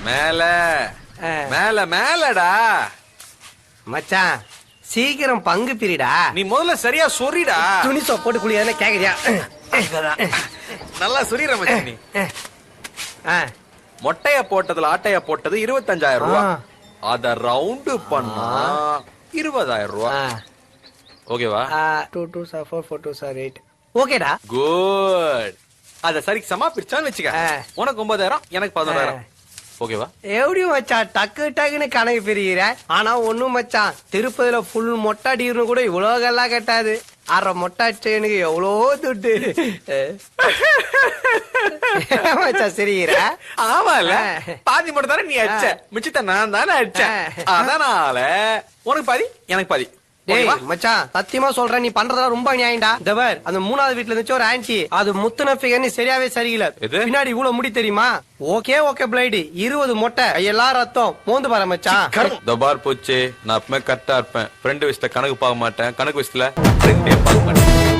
மேல மேல மேலடா. மச்சான் சீக்கிரம் பங்கு பிரிடா. நீ முதல்ல சரியா சொறிடா. துணி சோப் போட்டு குளியா கேக்குறியா? நல்லா சொறிற மச்சான் நீ. மொட்டைய போட்டதுல ஆட்டைய போட்டது 25,000 ரூபாய். அத ரவுண்டு பண்ணா 20,000 ரூபாய். ஓகேவா? 2 2 4 4 2 8. ஓகேடா. குட். அத சரி சமா பிரிச்சான்னு வெச்சுக்க. உனக்கு 9,000 எனக்கு 11,000. ஓகேவா? எப்படி மச்சான் டக்கு டக்குன்னு கணக்கு பிரிக்கிற? ஆனா ஒண்ணும் மச்சான், திருப்பதியில ஃபுல் மொட்டாடின்னு கூட இவ்வளவு கல்லா கட்டாது. அரை மொட்டாச்சேனுக்கு எவ்வளோ துட்டு. மச்சான் சிரிக்கிற? ஆமால, பாதி மட்டும் தானே நீ அடிச்ச, மிச்சத்தை நான் தானே அடிச்சேன். அதனால உனக்கு பாதி எனக்கு பாதி. டேய் மச்சான் சத்தியமா சொல்றேன், நீ பண்றதெல்லாம் ரொம்ப நியாயம்டா. தவர் அந்த 3வது வீட்ல இருந்துச்சு ஒரு ஆன்டி, அது முத்துன ஃபிகர் சரியாவே சரியில்ல. பின்னாடி இவ்வளவு முடி தெரியுமா? ஓகே ஓகே பிளைடு 20 மொட்டை எல்லாம் ரத்தம் மோந்து பாரு மச்சான். தபார் போச்சு. நான் எப்பவுமே கரெக்டா இருப்பேன். ஃப்ரெண்ட் விஷயத்துல கணக்கு பார்க்க மாட்டேன், கணக்கு விஷயத்துல பார்க்க மாட்டேன்.